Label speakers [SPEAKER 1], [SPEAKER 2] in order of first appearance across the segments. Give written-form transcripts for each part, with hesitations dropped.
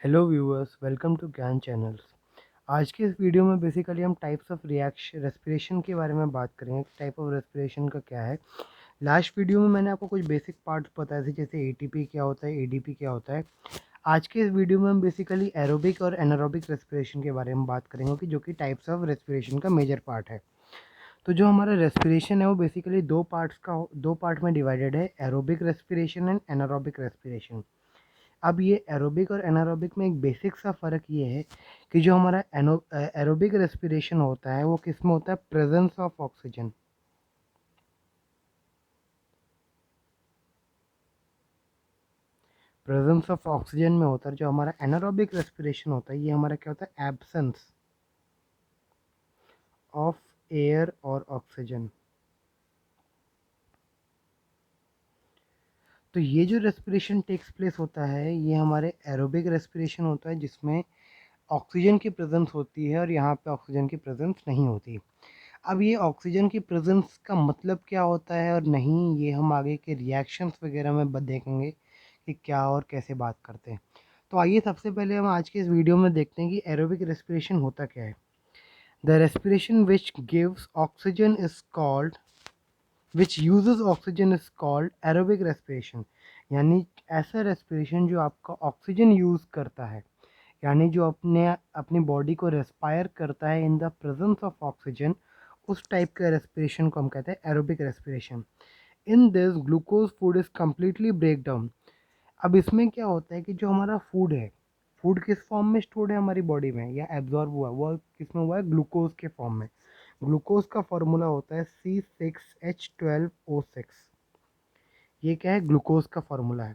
[SPEAKER 1] Hello viewers, welcome to ज्ञान channels. आज के इस वीडियो में बेसिकली हम टाइप्स ऑफ रिएक्शन रेस्पिरेशन के बारे में बात करेंगे। टाइप ऑफ रेस्पिरेशन का क्या है। लास्ट वीडियो में मैंने आपको कुछ बेसिक पार्ट्स बताए थे, जैसे एटीपी क्या होता है, एडीपी क्या होता है। आज के इस वीडियो में हम बेसिकली एरोबिक और एनारोबिक रेस्पिरेशन के बारे में बात करेंगे कि जो कि टाइप्स ऑफ रेस्पिरेशन का मेजर पार्ट है। तो जो हमारा रेस्पिरेशन है वो बेसिकली दो पार्ट में डिवाइडेड है, aerobic respiration and anaerobic respiration. अब ये एरोबिक और एनारोबिक में एक बेसिक सा फ़र्क ये है कि जो हमारा एरोबिक रेस्पिरेशन होता है वो किस में होता है, presence of oxygen. Presence of oxygen में होता है। जो हमारा एनारोबिक रेस्पिरेशन होता है ये हमारा क्या होता है, एब्सेंस ऑफ एयर और ऑक्सीजन। तो ये जो रेस्पिरेशन टेक्स प्लेस होता है ये हमारे एरोबिक रेस्पिरेशन होता है, जिसमें ऑक्सीजन की प्रेजेंस होती है और यहाँ पे ऑक्सीजन की प्रेजेंस नहीं होती। अब ये ऑक्सीजन की प्रेजेंस का मतलब क्या होता है और नहीं, ये हम आगे के रिएक्शंस वगैरह में देखेंगे कि क्या और कैसे बात करते हैं। तो आइए सबसे पहले हम आज के इस वीडियो में देखते हैं कि एरोबिक रेस्पिरेशन होता क्या है। The respiration which gives oxygen is called which uses oxygen is called aerobic respiration. यानी ऐसा रेस्पिरेशन जो आपका ऑक्सीजन यूज़ करता है, यानी जो अपने अपनी बॉडी को रेस्पायर करता है in the presence of oxygen, उस टाइप का रेस्पिरेशन को हम कहते हैं aerobic respiration. In this glucose food is completely break down. अब इसमें क्या होता है कि जो हमारा फूड है, फूड किस फॉर्म में स्टोर्ड है हमारी बॉडी में या एब्जॉर्ब हुआ, वो किस में हुआ है, ग्लूकोज के फॉर्म में। ग्लूकोज का फॉर्मूला होता है C6H12O6। ये क्या है, ग्लूकोज का फॉर्मूला है।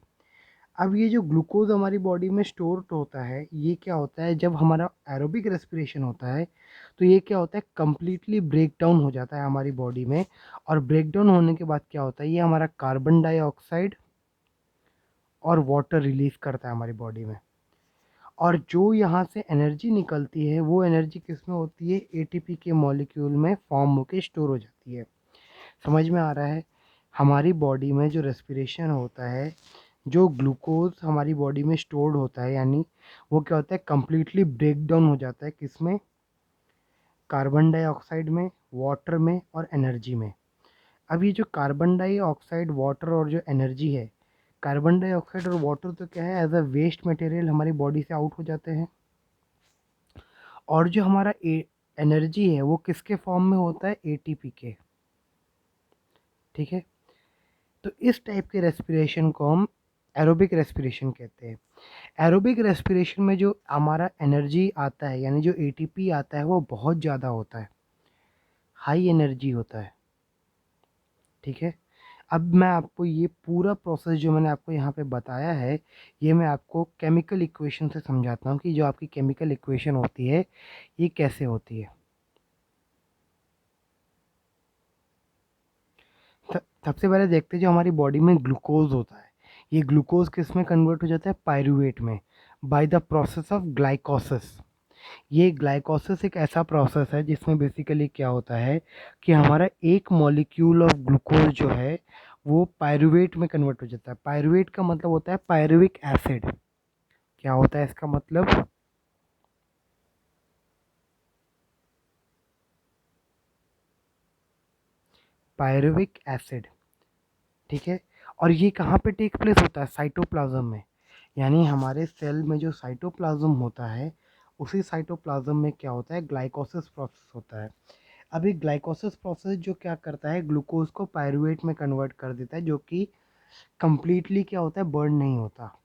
[SPEAKER 1] अब ये जो ग्लूकोज हमारी बॉडी में स्टोर होता है, ये क्या होता है, जब हमारा एरोबिक रेस्पिरेशन होता है तो ये क्या होता है, कम्प्लीटली ब्रेक डाउन हो जाता है हमारी बॉडी में। और ब्रेक डाउन होने के बाद क्या होता है, ये हमारा कार्बन डाइऑक्साइड और वाटर रिलीज करता है हमारी बॉडी में। और जो यहाँ से एनर्जी निकलती है वो एनर्जी किस में होती है, एटीपी के मॉलिक्यूल में फॉर्म होकर स्टोर हो जाती है। समझ में आ रहा है। हमारी बॉडी में जो रेस्पिरेशन होता है, जो ग्लूकोज हमारी बॉडी में स्टोर्ड होता है, यानी वो क्या होता है, कम्प्लीटली ब्रेक डाउन हो जाता है किसमें, कार्बन डाइऑक्साइड में, वाटर में और एनर्जी में। अब ये जो कार्बन डाइऑक्साइड, वाटर और जो एनर्जी है, कार्बन डाइऑक्साइड और वाटर तो क्या है, एज अ वेस्ट मटेरियल हमारी बॉडी से आउट हो जाते हैं। और जो हमारा एनर्जी है वो किसके फॉर्म में होता है, एटीपी के। ठीक है। तो इस टाइप के रेस्पिरेशन को हम एरोबिक रेस्पिरेशन कहते हैं। एरोबिक रेस्पिरेशन में जो हमारा एनर्जी आता है, यानी जो एटीपी आता है, वो बहुत ज़्यादा होता है, हाई एनर्जी होता है। ठीक है। अब मैं आपको ये पूरा प्रोसेस जो मैंने आपको यहाँ पे बताया है, ये मैं आपको केमिकल इक्वेशन से समझाता हूँ कि जो आपकी केमिकल इक्वेशन होती है ये कैसे होती है। सबसे पहले देखते हैं, जो हमारी बॉडी में ग्लूकोज होता है, ये ग्लूकोज किस में कन्वर्ट हो जाता है, पायरूवेट में, बाय द प्रोसेस ऑफ ग्लाइकोसिस। ये ग्लाइकोसिस एक ऐसा प्रोसेस है जिसमें बेसिकली क्या होता है कि हमारा एक मॉलिक्यूल ऑफ ग्लूकोज जो है वो पायरूवेट में कन्वर्ट हो जाता है। पायरूवेट का मतलब होता है पायरुविक एसिड। क्या होता है इसका मतलब, पायरुविक एसिड। ठीक है। और ये कहाँ पे टेक प्लेस होता है, साइटोप्लाज्म में। यानी हमारे सेल में जो साइटोप्लाज्म होता है, उसी साइटोप्लाज्म में क्या होता है, ग्लाइकोसिस प्रोसेस होता है। अभी ग्लाइकोसिस प्रोसेस जो क्या करता है, ग्लूकोज को पायरुवेट में कन्वर्ट कर देता है, जो कि कंप्लीटली क्या होता है, बर्न नहीं होता।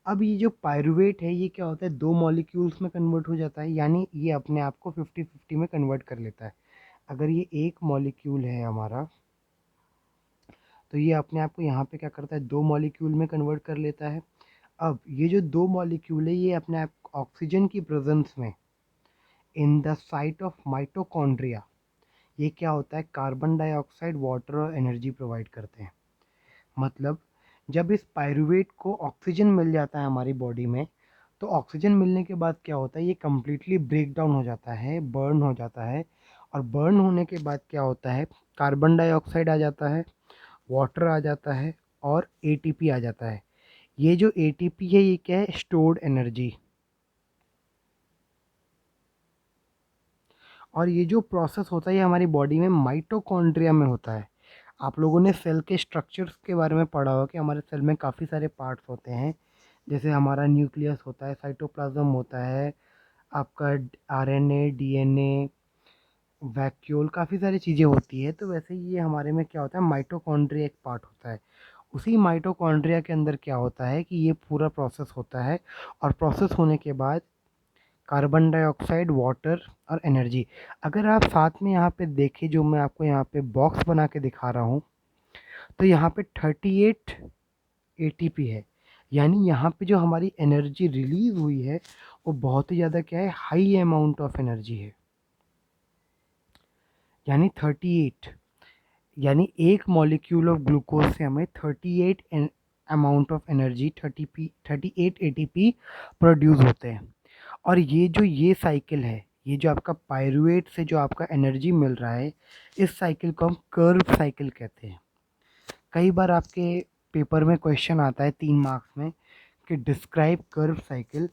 [SPEAKER 1] अब ये जो पायरुवेट है ये क्या होता है, दो मॉलिक्यूल्स में कन्वर्ट हो जाता है, यानी ये अपने आप को 50-50 में कन्वर्ट कर लेता है। अगर ये एक मॉलिक्यूल है हमारा, तो ये अपने आप को यहाँ पे क्या करता है, दो मॉलिक्यूल में कन्वर्ट कर लेता है। अब ये जो दो मॉलिक्यूल है ये अपने आप ऑक्सीजन की प्रेजेंस में in the site of mitochondria, ये क्या होता है, कार्बन डाइऑक्साइड, वाटर और एनर्जी प्रोवाइड करते हैं। मतलब जब इस पायरुवेट को ऑक्सीजन मिल जाता है हमारी बॉडी में, तो ऑक्सीजन मिलने के बाद क्या होता है, ये कम्प्लीटली ब्रेक डाउन हो जाता है, बर्न हो जाता है। और बर्न होने के बाद क्या होता है, कार्बन डाइऑक्साइड आ जाता है, वाटर आ जाता है और एटीपी आ जाता है। ये जो एटीपी है ये क्या है, स्टोर्ड एनर्जी। और ये जो प्रोसेस होता है ये हमारी बॉडी में माइटोकॉन्ड्रिया में होता है। आप लोगों ने सेल के स्ट्रक्चर्स के बारे में पढ़ा होगा कि हमारे सेल में काफ़ी सारे पार्ट्स होते हैं, जैसे हमारा न्यूक्लियस होता है, साइटोप्लाज्म होता है, आपका आरएनए, डीएनए, वैक्यूल, काफ़ी सारी चीज़ें होती है। तो वैसे ही ये हमारे में क्या होता है, माइटोकॉन्ड्रिया एक पार्ट होता है। उसी माइटोकॉन्ड्रिया के अंदर क्या होता है कि ये पूरा प्रोसेस होता है, और प्रोसेस होने के बाद कार्बन डाइऑक्साइड, वाटर और एनर्जी। अगर आप साथ में यहाँ पे देखें, जो मैं आपको यहाँ पे बॉक्स बना के दिखा रहा हूँ, तो यहाँ पे 38 एटीपी है। यानी यहाँ पे जो हमारी एनर्जी रिलीज हुई है वो बहुत ही ज़्यादा क्या है, हाई अमाउंट ऑफ एनर्जी है। यानी 38, यानी एक मॉलिक्यूल ऑफ ग्लूकोज से हमें 38 amount of energy 38 ATP produce होते हैं। और ये जो ये साइकिल है, ये जो आपका पायरुवेट से जो आपका एनर्जी मिल रहा है, इस साइकिल को हम कर्व साइकिल कहते हैं। कई बार आपके पेपर में क्वेश्चन आता है 3 मार्क्स में कि डिस्क्राइब कर्व साइकिल,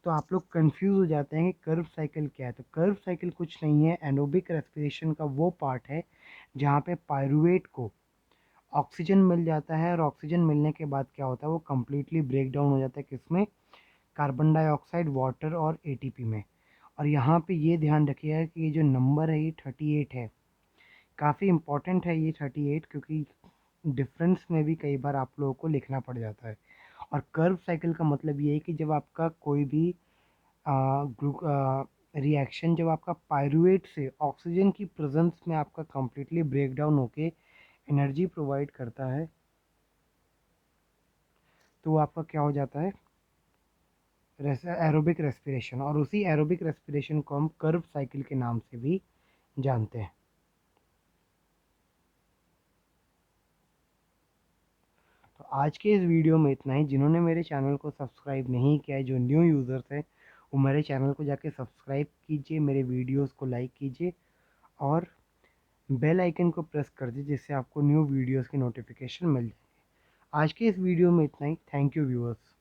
[SPEAKER 1] तो आप लोग कंफ्यूज हो जाते हैं कि कर्व साइकिल क्या है। तो कर्व साइकिल कुछ नहीं है, एनोबिक रेस्पिरेशन का वो पार्ट है जहाँ पे पायरुवेट को ऑक्सीजन मिल जाता है, और ऑक्सीजन मिलने के बाद क्या होता है, वो कम्प्लीटली ब्रेक डाउन हो जाता है किसमें, कार्बन डाइऑक्साइड, वाटर और एटीपी में। और यहाँ पे ये ध्यान रखिएगा कि ये जो नंबर है ये 38 है। काफ़ी इम्पॉर्टेंट है ये 38, क्योंकि डिफरेंस में भी कई बार आप लोगों को लिखना पड़ जाता है। और कर्व साइकिल का मतलब ये है कि जब आपका कोई भी रिएक्शन, जब आपका पायरुवेट से ऑक्सीजन की प्रेजेंस में आपका कम्प्लीटली ब्रेक डाउन होके एनर्जी प्रोवाइड करता है, तो वो आपका क्या हो जाता है, एरोबिक रेस्पिरेशन। और उसी एरोबिक रेस्पिरेशन को हम कर्व साइकिल के नाम से भी जानते हैं। तो आज के इस वीडियो में इतना ही। जिन्होंने मेरे चैनल को सब्सक्राइब नहीं किया है, जो न्यू यूज़र्स हैं, वो मेरे चैनल को जाके सब्सक्राइब कीजिए, मेरे वीडियोस को लाइक कीजिए और बेल आइकन को प्रेस कर दीजिए, जिससे आपको न्यू वीडियोस की नोटिफिकेशन मिल जाए। आज के इस वीडियो में इतना ही। Thank you viewers.